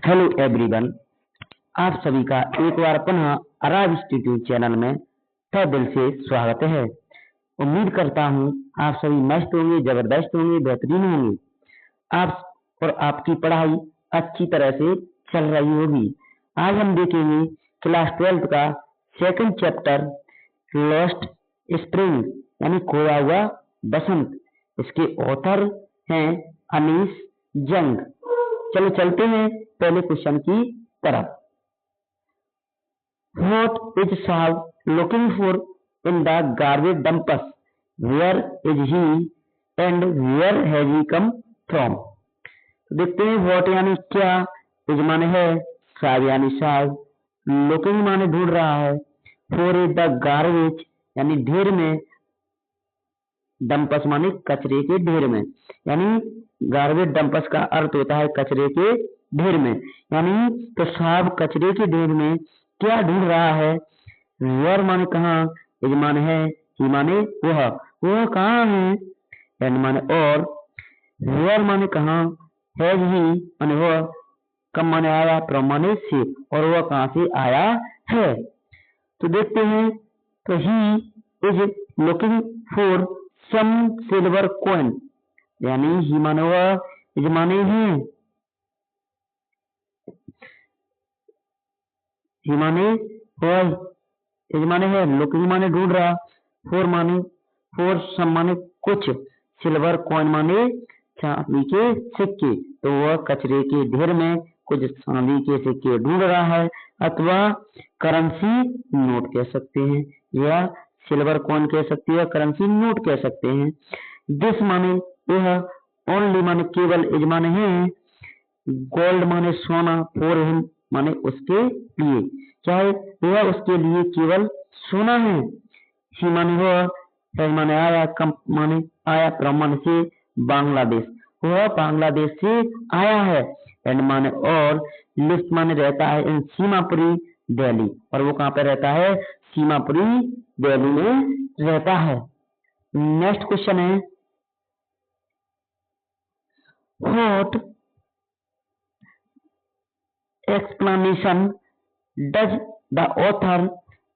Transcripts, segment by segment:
Hello everyone, आप सभी का एक बार पुनः अराब इंस्टीट्यूट चैनल में तहे दिल से स्वागत है। उम्मीद करता हूँ आप सभी मस्त होंगे, जबरदस्त होंगे, बेहतरीन होंगे। आप और आपकी पढ़ाई अच्छी तरह से चल रही होगी। आज हम देखेंगे क्लास 12 का सेकंड चैप्टर लॉस्ट स्प्रिंग यानी खोया हुआ बसंत। इसके ऑथर हैं अनीस जंग। चलो चलते हैं पहले क्वेश्चन की तरफ। What is Saab looking for in the garbage dumps? Where is he and where has he come from? देखते हैं what यानी क्या, is माने है, साहब यानी साहब, looking माने ढूंढ रहा है, for is the garbage यानी ढेर में, डंपस माने कचरे के ढेर में, यानी गार्बेज डंपस का अर्थ होता है कचरे के ढेर में। यानी तो साहब कचरे के ढेर में क्या ढूंढ रहा है। वेयर माने कहाँ, इज माने है, ही माने वह कहाँ है, एंड माने और, वेयर माने कहाँ, हैज ही माने वह, कब माने आया, फ्रॉम माने से, और वह कहाँ से आया है। तो देखते हैं, तो he is looking for some silver coin, यानी ही माने वह, इज माने है, ही माने वह, इज माने है, लुकिंग माने ढूंढ रहा, फोर माने फोर, सम माने कुछ, सिल्वर कॉइन माने चांदी के सिक्के। तो वह कचरे के ढेर में कुछ चांदी के सिक्के ढूंढ रहा है, अथवा करेंसी नोट कह सकते हैं, या सिल्वर कॉइन कह सकते हैं, करेंसी नोट कह सकते हैं। दिस माने यह, ओनली माने केवल, इज माने है, गोल्ड माने सोना, फॉर हिम माने उसके लिए, चाहे वह उसके लिए केवल सोना है। ही माने वह, है माने आया, कम माने आया, फ्रॉम माने से, बांग्लादेश, वह बांग्लादेश से आया है, एंड माने और, लिव्स माने रहता है, इन सीमापुरी दिल्ली, और वो कहाँ पे रहता है, सीमापुरी दिल्ली में रहता है। नेक्स्ट क्वेश्चन है, what explanation does the author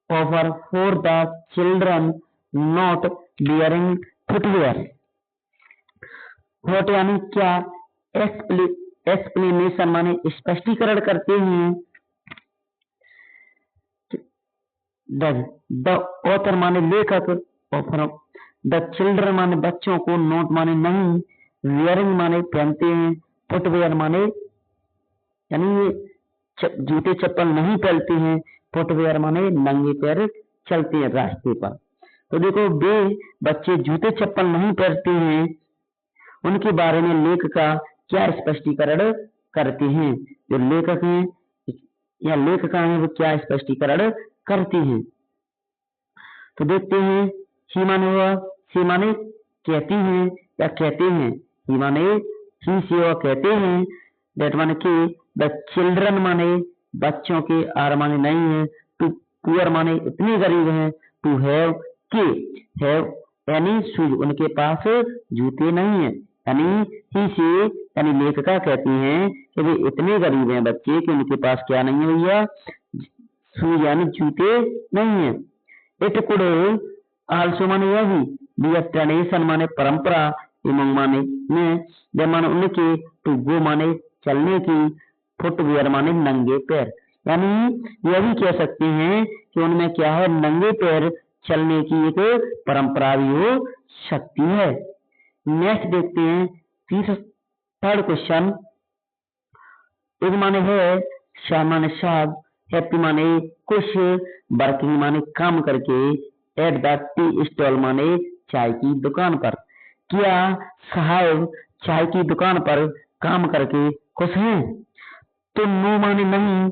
offer for the children not wearing footwear? What यानी क्या, explanation माने स्पष्टीकरण करते हैं, does the author माने लेखक, offer the children माने बच्चों को, not माने नहीं, wearing माने पहनते हैं, footwear माने यानी जूते चप्पल नहीं पहनते हैं, फुटवेयर माने नंगे पैर चलते हैं रास्ते पर। तो देखो, वे बच्चे जूते चप्पल नहीं पहनते हैं, उनके बारे में लेखक का क्या स्पष्टीकरण करते हैं। जो लेखक हैं या लेखिका हैं वो क्या स्पष्टीकरण करते हैं। तो देखते हैं, ही माने वह, सी माने कहती हैं या कहते हैं, ही माने ही से वह कहते हैं, दैट माने कि, द चिल्ड्रन माने बच्चों के, आर माने नहीं है, टू पुअर माने इतने गरीब हैं, टू हैव के, हैव यानी शूज उनके पास जूते नहीं है, यानी ही से यानी लेखिका कहती हैं कि वे इतने गरीब हैं बच्चे कि उनके पास क्या नहीं है भैया, शूज यानी जूते नहीं है। इट कुड आल्सो माने यह भी, बी अ ट्रेडिशन माने परंपरा, इमंग माने में, जब माने उनके, टू गो माने चलने की, फुटवेयर माने नंगे पैर, यानी यह भी कह सकते हैं कि उनमें क्या है, नंगे पैर चलने की एक परंपरा भी हो सकती है। नेक्स्ट देखते हैं, थर्ड क्वेश्चन, इज माने है, शाह माने साहब, हैप्पी माने खुश, वर्किंग माने काम करके, एट द टी स्टॉल माने चाय की दुकान पर। क्या साहब चाय की दुकान पर काम करके खुश हैं? तो नो माने नहीं,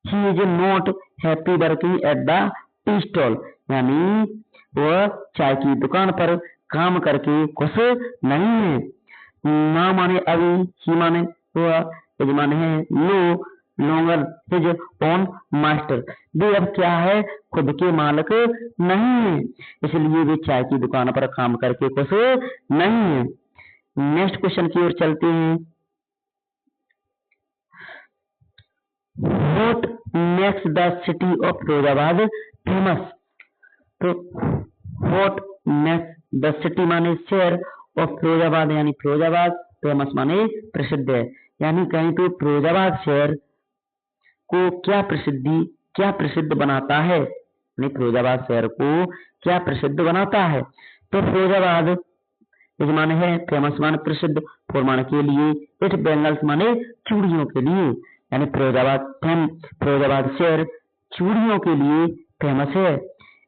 he is not happy working at the tea stall, यानी वह चाय की दुकान पर काम करके खुश नहीं है। ना माने अभी, ही माने वह, इज माने है, no longer his own master, वे अब क्या है, खुद के मालिक नहीं है, इसलिए वे चाय की दुकान पर काम करके खुश नहीं है। नेक्स्ट क्वेश्चन की ओर चलते हैं, what makes the city of Firozabad famous? तो व्हाट मेक्स द सिटी माने शहर ऑफ फिरोजाबाद यानी फिरोजाबाद, फेमस माने प्रसिद्ध है, यानी कहीं तो फिरोजाबाद शहर को क्या प्रसिद्ध बनाता है, यानी फिरोजाबाद शहर को क्या प्रसिद्ध बनाता है? तो फिरोजाबाद इस माने है फेमस माने प्रसिद्ध, फॉर माने के लिए, इट बेंगल्स माने चूड़ियों के लिए, यानी फिरोजाबाद शहर चूड़ियों के लिए फेमस है।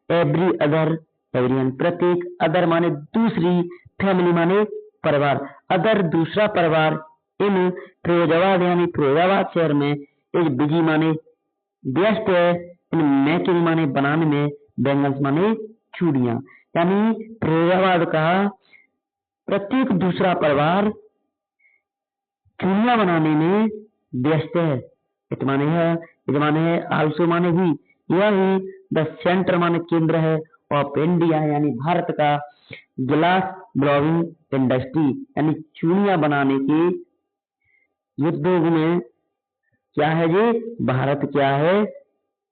एवरी अदर एवरियन प्रत्येक, अदर माने दूसरी, फैमिली माने परिवार, अदर दूसरा परिवार, इन फिरोजाबाद यानी फिरोजाबाद शहर में, इज बिजी माने व्यस्त है, इन मेकिंग माने बनाने में, बेंगल्स माने चूड़ियां, यानी फिरोजाबाद का प्रत्येक दूसरा परिवार चूड़ियां बनाने में व्यस्त है। इट माने है आल्सो माने भी, यह ही द सेंटर माने केंद्र है, ऑफ इंडिया यानी भारत का, ग्लास ब्लोइंग इंडस्ट्री यानी चूड़ियां बनाने के उद्योग में क्या है जी, भारत क्या है,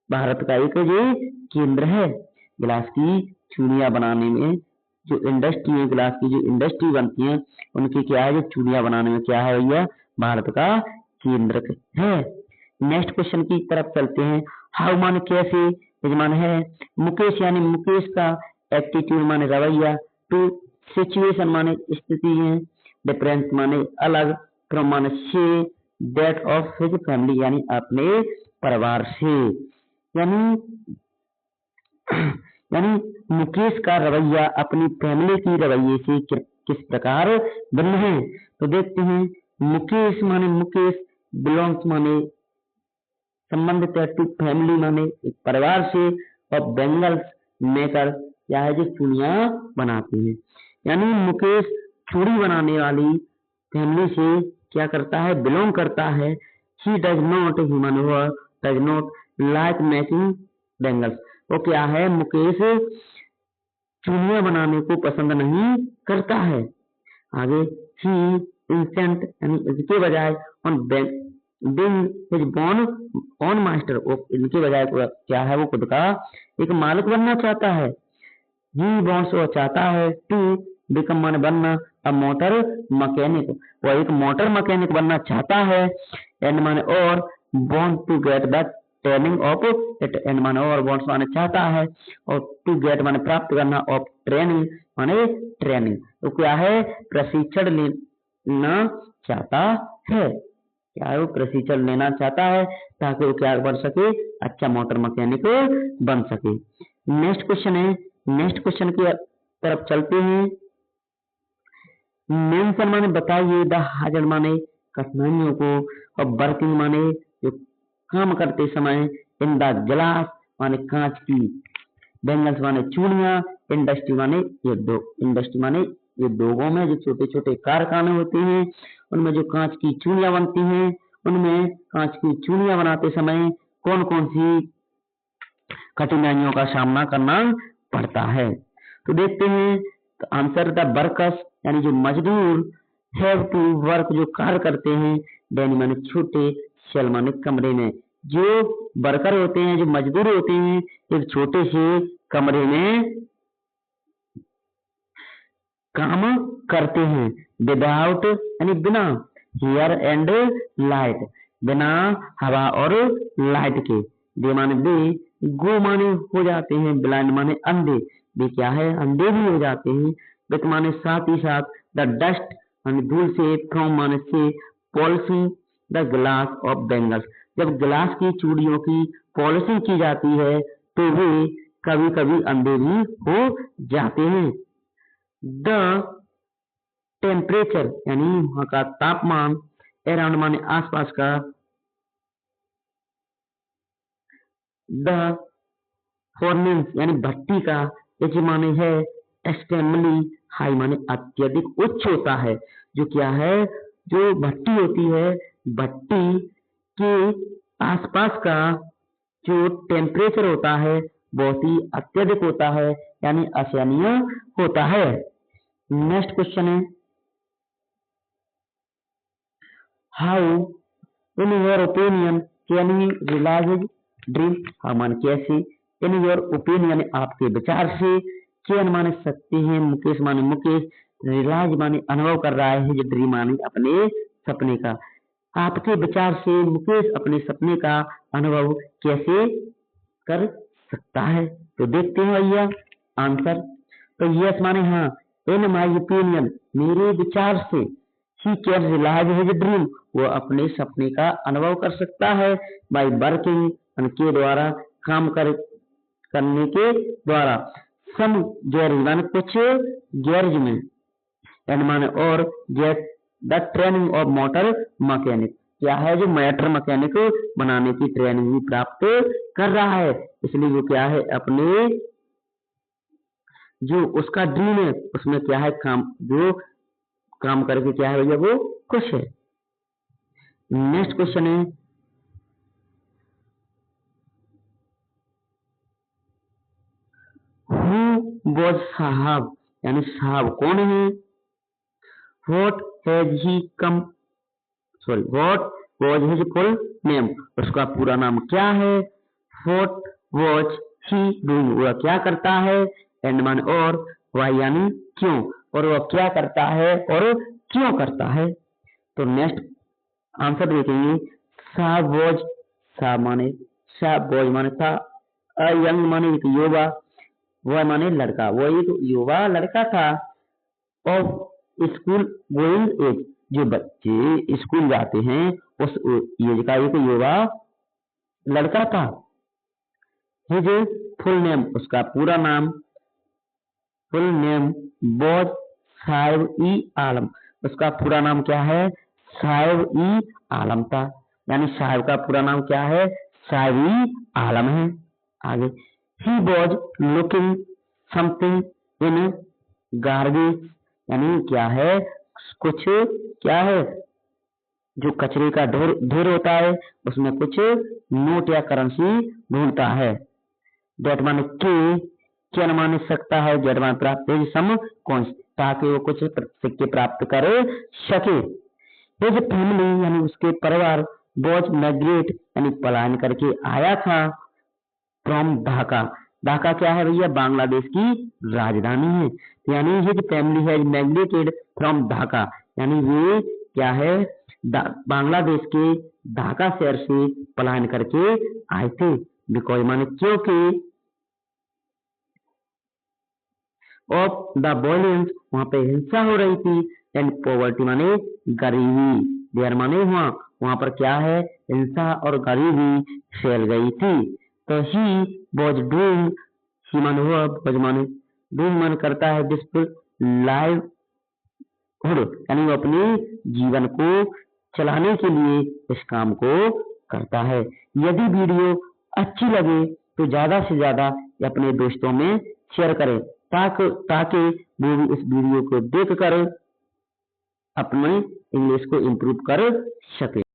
भारत का एक ये केंद्र है। गिलास की चूड़ियां बनाने में जो इंडस्ट्री है, गिलास की जो इंडस्ट्री बनती है उनकी क्या है, जो चूड़ियां बनाने में क्या है भैया, भारत का केंद्र है। नेक्स्ट क्वेश्चन की तरफ चलते हैं। हाउ माने कैसे, यजमान है मुकेश यानी मुकेश का, एटीट्यूड माने रवैया, टू सिचुएशन माने स्थिति है, डिफरेंस माने अलग, फ्रॉम माने से, दैट ऑफ हिज फैमिली यानी अपने परिवार से, यानी मुकेश का रवैया अपनी फैमिली की रवैये से किस प्रकार भिन्न है? तो देखते हैं। मुकेश माने मुकेश, बिलोंग्स माने संबंधित है, टू फैमिली माने परिवार से, और बेंगल्स मेकर क्या है, जो चूड़ियां बनाते हैं, यानी मुकेश चूड़ी बनाने वाली फैमिली से क्या करता है, बिलोंग करता है। He does not like making bangles, वो क्या है, मुकेश चूड़ियां बनाने को पसंद नहीं करता है। आगे ही इंसेंट यानी इसके बजाय on being his own master, इनके बजाय क्या है, वो खुद का एक मालिक बनना चाहता है। ही wants वो चाहता है, टू बिकम माने बनना, अ मोटर मैकेनिक, वो एक मोटर मैकेनिक बनना चाहता है। एंड माने और, want to get the training of it, and माने और, wants माने चाहता है, और टू गेट माने प्राप्त करना, ऑफ ट्रेनिंग माने ट्रेनिंग, तो क्या है, प्रशिक्षण लेना चाहता है, क्या है, वो प्रशिक्षण लेना चाहता है ताकि वो क्या बन सके, अच्छा मोटर मैकेनिक बन सके। नेक्स्ट क्वेश्चन है, नेक्स्ट क्वेश्चन की तरफ चलते हैं। मेंशन माने बताइए, द हाजर माने कठिनाइयों को, और वर्किंग माने जो काम करते समय, इन द ग्लास माने कांच की, बेंगल्स माने चूड़ियां, इंडस्ट्री माने इंडस्ट्री माने उद्योगों में जो छोटे छोटे कारखाने होते हैं उनमें जो कांच की चूड़ियां बनती हैं, उनमें कांच की चूड़ियां बनाते समय कौन कौन सी कठिनाइयों का सामना करना पड़ता है? तो देखते हैं। तो आंसर द वर्कर्स यानी जो मजदूर, हैव टू वर्क जो कार्य करते हैं, डेनी माने छोटे, सेल माने कमरे में, जो वर्कर होते हैं, जो मजदूर होते हैं, एक छोटे से कमरे में काम करते हैं। विदाउट यानी बिना, हियर एंड लाइट बिना हवा और लाइट के, दे माने वे, गो माने हो जाते हैं, ब्लाइंड माने अंधे, वे क्या है, अंधे भी हो जाते हैं। विथ माने साथ ही साथ, द डस्ट माने धूल से, फ्रॉम माने से, polishing the glass of bangles, जब ग्लास की चूड़ियों की पॉलिशिंग की जाती है तो वे कभी कभी अंधे भी हो जाते हैं। द टेम्परेचर यानी वहां का तापमान, अराउंड माने आसपास का, द फॉर्नेंस यानी भट्टी का, एच माने है एक्सट्रीमली हाई माने अत्यधिक उच्च होता है। जो क्या है, जो भट्टी होती है, भट्टी के आसपास का जो टेम्परेचर होता है बहुत ही अत्यधिक होता है, यानी असहनीय होता है। नेक्स्ट क्वेश्चन है, how in your opinion can he realise his dream, हाँ माने कैसे, इन योर ओपिनियन आपके विचार से, कैन माने सकते हैं, मुकेश माने मुकेश, रियलाइज माने अनुभव कर रहा है, हिज ड्रीम माने अपने सपने का, आपके विचार से मुकेश अपने सपने का अनुभव कैसे कर सकता है। तो देखते हैं भैया आंसर। तो यस माने हाँ, इन माई ओपिनियन मेरे विचार से, he can realise his dream वो अपने सपने का अनुभव कर सकता है, बाय वर्किंग के द्वारा, काम करने के द्वारा, सम गैरेज माने कुछ गैरेज में, एंड माने और, gate the training of motor mechanic क्या है, जो मोटर मैकेनिक बनाने की ट्रेनिंग भी प्राप्त कर रहा है, इसलिए वो क्या है अपने जो उसका ड्रीम है उसमें क्या है काम, जो काम करके क्या है भैया वो खुश है। नेक्स्ट क्वेश्चन है हु वाज साहब, यानी साहब कौन है, what has he come, sorry what was his full name, उसका पूरा नाम क्या है, व्हाट वाज ही डूइंग वह क्या करता है, एंड मान और, वाई यानी क्यों, और वह क्या करता है और क्यों करता है। तो नेक्स्ट आंसर देखेंगे, साहब वाज, साहब माने, साहब वाज माने था, अ यंग माने एक युवा, वह माने लड़का, वो एक युवा लड़का था, और स्कूल गोइंग एज जो बच्चे स्कूल जाते हैं उस एज का एक युवा लड़का था। हिज फुल नेम उसका पूरा नाम, फुल नेम वाज साहिब ई आलम, उसका पूरा नाम क्या है, साहिब ई आलम था, यानी साहिब का पूरा नाम क्या है, साहिब ई आलम है। आगे, he was looking something in garbage, यानी क्या है कुछ, क्या है जो कचरे का ढेर होता है उसमें कुछ नोट या करेंसी ढूंढता है। डेट माने के, क्या माने सकता है, जेड माने प्राप्त है, सम कौन, ताकि वो कुछ सिक्के प्राप्त कर सके। हिज फैमिली यानी उसके परिवार, वाज माइग्रेट यानी पलायन करके आया था, फ्रॉम ढाका, ढाका क्या है भैया बांग्लादेश की राजधानी है, तो यानी his family has migrated from Dhaka, यानी वे क्या है बांग्लादेश के ढाका शहर से पलायन करके आए थे, बिकॉज माने क्योंकि ऑफ द वॉयलेंस वहां पे हिंसा हो रही थी, एंड पॉवर्टी माने गरीबी, देयर माने वहां पर क्या है हिंसा और गरीबी फैल गई थी। तो ही वॉज डूइंग, ही माने हुआ, वॉज माने डूइंग मन करता है, दिस लाइव यानी वो अपने जीवन को चलाने के लिए इस काम को करता है। यदि वीडियो अच्छी लगे तो ज्यादा से ज्यादा अपने दोस्तों में शेयर करें, ताकि वो भी इस वीडियो को देखकर अपने इंग्लिश को इम्प्रूव कर सके।